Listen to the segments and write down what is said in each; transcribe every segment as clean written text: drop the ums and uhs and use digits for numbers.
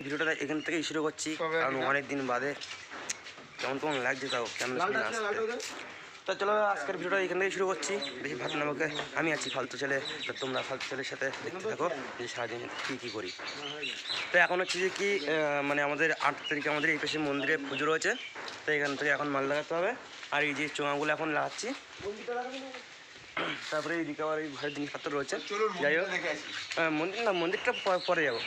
ভিডিওটা এখান থেকেই শুরু করছি, কারণ অনেক দিন বাদে কেমন কেমন লাগছে, তাও ক্যামেরা সামনে আসতে। তো চলো আজকের ভিডিওটা এখান থেকেই শুরু করছি। বেশি ভাত নামকে আমি আছি ফালতু ছেলে, তো তোমরা ফালতু ছেলের সাথে দেখতে থাকো যে সারাদিন কী করি। তো এখন হচ্ছে যে কি মানে আমাদের 8 তারিখে আমাদের এই পাশে মন্দিরে পুজো রয়েছে, তো এখান থেকে এখন মাল লাগাতে হবে। আর এই যে চোঙাগুলো এখন লাগাচ্ছি, তারপরে এইদিকে আবার এই ঘরের জিনিসপত্র রয়েছে। যাই হোক মন্দিরটা পরে যাবো।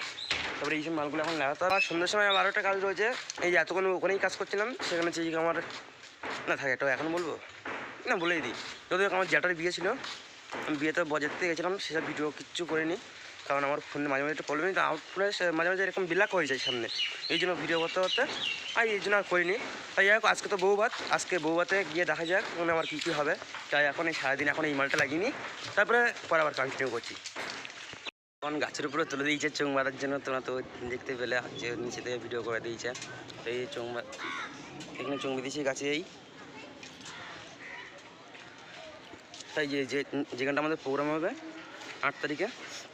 তারপরে এই সব মালগুলো এখন লাগাতে হবে। আর সন্ধ্যার সময় 12টা কাজ রয়েছে, এই যে এতক্ষণ ওখানেই কাজ করছিলাম, সেখানে যে আমার না থাকে এটা এখন বলবো না, বলেই দিই। যদিও আমার জ্যাঠার বিয়ে ছিল, আমি বিয়েতে বজাতে গেছিলাম, সেসব ভিডিও কিচ্ছু করিনি, কারণ আমার ফোনে মাঝে মাঝে একটা প্রবলেম, কিন্তু আউটপুটে মাঝে মাঝে এরকম বিলাক হয়ে যায় সামনে, এই জন্য ভিডিও করতে করতে আর এই জন্য আর করিনি। তাই যাই হোক, আজকে তো বউ ভাত, আজকে বউ ভাতে গিয়ে দেখা যাক মানে আমার কী কী হবে। তাই এখন এই সারাদিন এখন এই মালটা লাগিয়ে নিই, তারপরে পরে আবার কন্টিনিউ করছি। এখন গাছের উপরে তুলে দিয়েছে চোং বাঁধার জন্য, তোমরা তো দেখতে পেলে যে নিচে থেকে ভিডিও করে দিয়েছে। তো এই চোং এখানে চোং বেঁধেছি গাছে। এই তাই যেখানটা আমাদের প্রোগ্রাম হবে 8 তারিখে,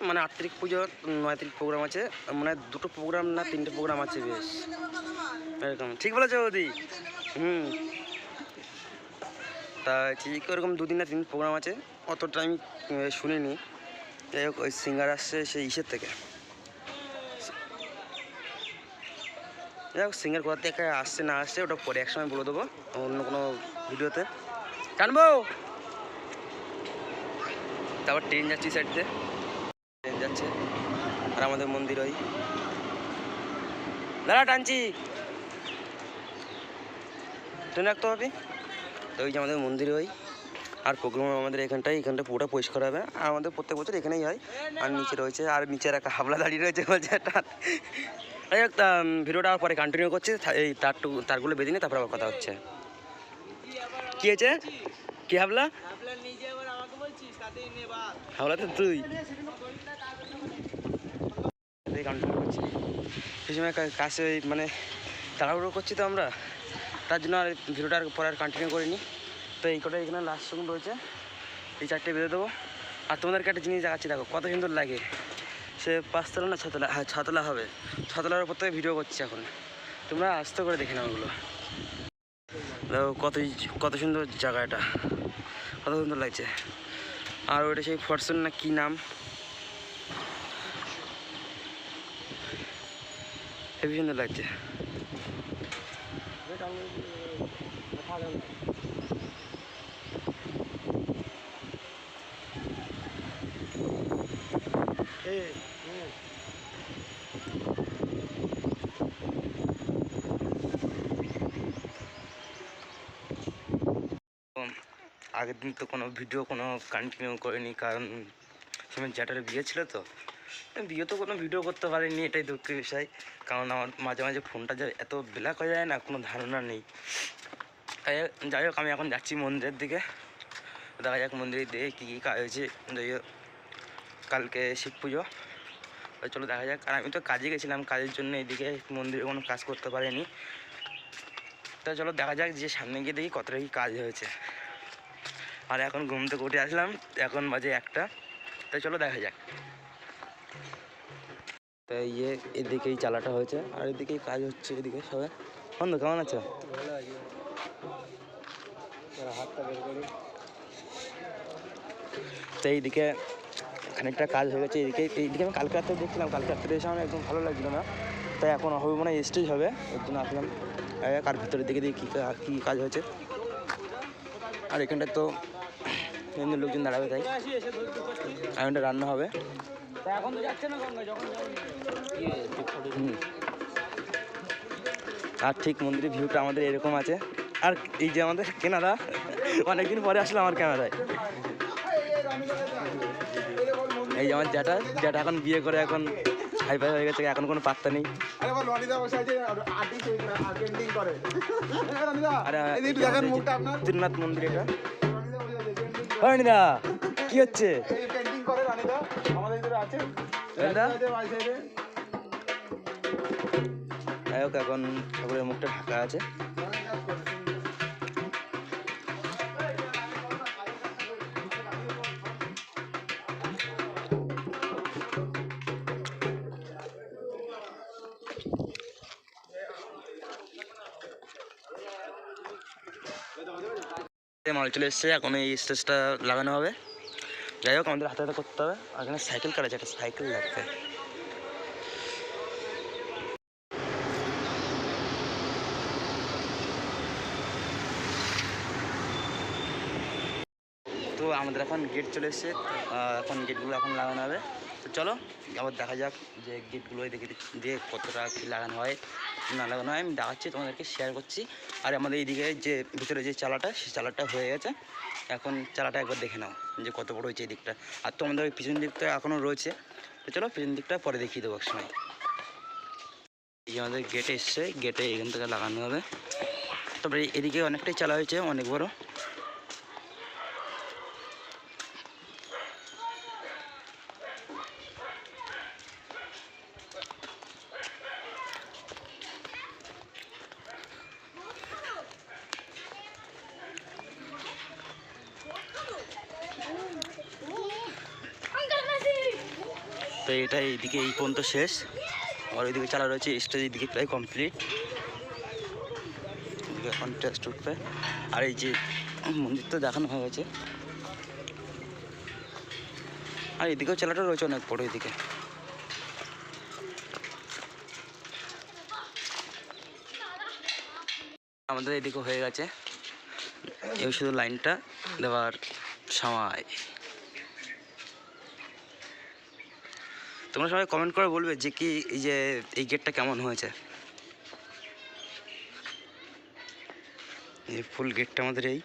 মানে 8 তারিখ পুজো, 9 তারিখ প্রোগ্রাম আছে, মানে 2টো প্রোগ্রাম না 3টে প্রোগ্রাম আছে, বেশ এরকম। ঠিক বলেছো বৌদি? তা ঠিক ওরকম 2 দিন না 3 প্রোগ্রাম আছে, অতটা আমি শুনিনি। যাই হোক, ওই সিঙ্গার আসছে সেই ইসের থেকে। যাই হোক, সিঙ্গার কোথা থেকে আসছে না আসছে ওটা পরে এক সময় বলে দেবো অন্য কোনো ভিডিওতে। টানবো। তারপর ট্রেন যাচ্ছি, সাইড দিয়ে ট্রেন যাচ্ছে, আর আমাদের মন্দির ওই দাঁড়া টানছি, ট্রেন রাখতে হবে। তো ওই যে আমাদের মন্দির ওই, আর প্রোগ্রাম আমাদের এখানটা পুরোটা পরিষ্কার হবে, আর আমাদের প্রত্যেক বছর এখানেই হয়। আর নিচে রয়েছে, আর নিচের একটা হাবলা দাঁড়িয়ে রয়েছে, বলছে টান। যাই হোক, ভিডিওটা পরে কন্টিনিউ করছি। এই তারগুলো বেঁধে নিয়ে তারপরে আবার কথা হচ্ছে। কি হয়েছে? কি হাবলা? হাবলা তো তুই কন্টিনিউ করছি। সেই সময় কাছে মানে তাড়াহুড়ো করছি তো আমরা, তার জন্য আর ভিডিওটা পরে আর কন্টিনিউ করিনি। তো এই কটা এখানে লাস্ট সেকেন্ড রয়েছে, এই 4টে বেঁধে দেবো। আর তোমাদেরকে একটা জিনিস দেখাচ্ছি, দেখো কত সুন্দর লাগে। সে 5তলা না 6তলা, হ্যাঁ 6তলা হবে, 6তলার উপর থেকে ভিডিও করছি এখন, তোমরা আস্তে করে দেখে নাও ওগুলো। দেখো কত সুন্দর জায়গা, এটা কত সুন্দর লাগছে। আর ওইটা সেই ফরচুন না কি নাম, হেবি সুন্দর লাগছে। আগের দিন তো কোনো ভিডিও কন্টিনিউ করিনি, কারণ সময় জ্যাঠার বিয়ে ছিল, তো বিয়ে তো কোনো ভিডিও করতে পারিনি, এটাই দুঃখের বিষয়। কারণ আমার মাঝে মাঝে ফোনটা যে এত ব্ল্যাক হয়ে যায় না, কোনো ধারণা নেই। যাই হোক, আমি এখন যাচ্ছি মন্দিরের দিকে, দেখা যাক মন্দিরে দিয়ে কী কী কাজ হয়েছে। যাই হোক, কালকে শিব পুজো, চলো দেখা যাক। আর আমি তো কাজে গেছিলাম, কাজের জন্য এদিকে মন্দিরে কোনো কাজ করতে পারিনি। তো চলো দেখা যাক, যে সামনে গিয়ে দেখি কতটা কি কাজ হয়েছে। আর এখন ঘুম থেকে উঠে আসলাম, এখন বাজে 1টা, তাই চলো দেখা যাক। তাই এদিকেই চালাটা হয়েছে, আর এদিকেই কাজ হচ্ছে, এদিকে সবাই। বন্ধু কেমন আছো? তো এইদিকে খানিকটা কাজ হয়ে গেছে, এইদিকে আমি কালকে রাত্রে দেখছিলাম, কালকে রাত্রে এসে আমার একদম ভালো লাগছিলো না, তাই এখন হবে মানে স্টেজ হবে, ওর জন্য আসলাম। আর ভিতরের দিকে দেখি কী কাজ হয়েছে। আর এখানটায় তো এমনি লোকজন দাঁড়াবে, তাই এখানটা রান্না হবে। আর ঠিক মন্দিরের ভিউটা আমাদের এরকম আছে। আর এই যে আমাদের কেনারা অনেকদিন পরে আসলো আমার ক্যামেরায়, এই যে আমার জ্যাঠা এখন বিয়ে করে, এখন হাইফাই হয়ে গেছে, এখন কোনো পাত্তা নেই। তিরনাথ মন্দির এটা। রানিদা কি হচ্ছে? যাই হোক, এখন ঠাকুরের মুখটা ঢাকা আছে। মাল চলে এসছে, এখন এই স্টেজটা লাগানো হবে। যাই হোক, আমাদের হাতে হাতে করতে হবে। আর এখানে সাইকেল কাটা আছে, একটা সাইকেল লাগবে। তো আমাদের এখন গেট চলে এসছে, এখন গেটগুলো এখন লাগানো হবে। তো চলো আবার দেখা যাক যে গেটগুলো দেখে যে কতটা কী লাগানো হয় না লাগানো হয়। আমি দেখাচ্ছি, তোমাদেরকে শেয়ার করছি। আর আমাদের এইদিকে যে ভিতরে যে চালাটা, সেই চালাটা হয়ে গেছে। এখন চালাটা একবার দেখে নাও যে কত বড় হয়েছে এই দিকটা। আর তোমাদের ওই পিছন দিকটা এখনও রয়েছে। তো চলো পিছন দিকটা পরে দেখিয়ে দেবো একসময়। এই যে আমাদের গেটে এসছে, গেটে এখান থেকে লাগানো হবে। তারপরে এদিকে অনেকটাই চালা হয়েছে, অনেক বড়। তো এটা এইদিকে এই পর্যন্ত শেষ। আর ওইদিকে চালা রয়েছে, স্টেজ এইদিকে প্রায় কমপ্লিট। এদিকে এখন টেস্ট উঠবে। আর এই যে মন্দির তো দেখানো হয়ে গেছে। আর এদিকেও চালাটা রয়েছে অনেক বড়। এদিকে আমাদের এদিকে হয়ে গেছে, এই শুধু লাইনটা দেওয়ার সময়। তোমরা সবাই কমেন্ট করে বলবে যে কি এই যে এই গেটটা কেমন হয়েছে। এই ফুল গেটটা আমাদের এই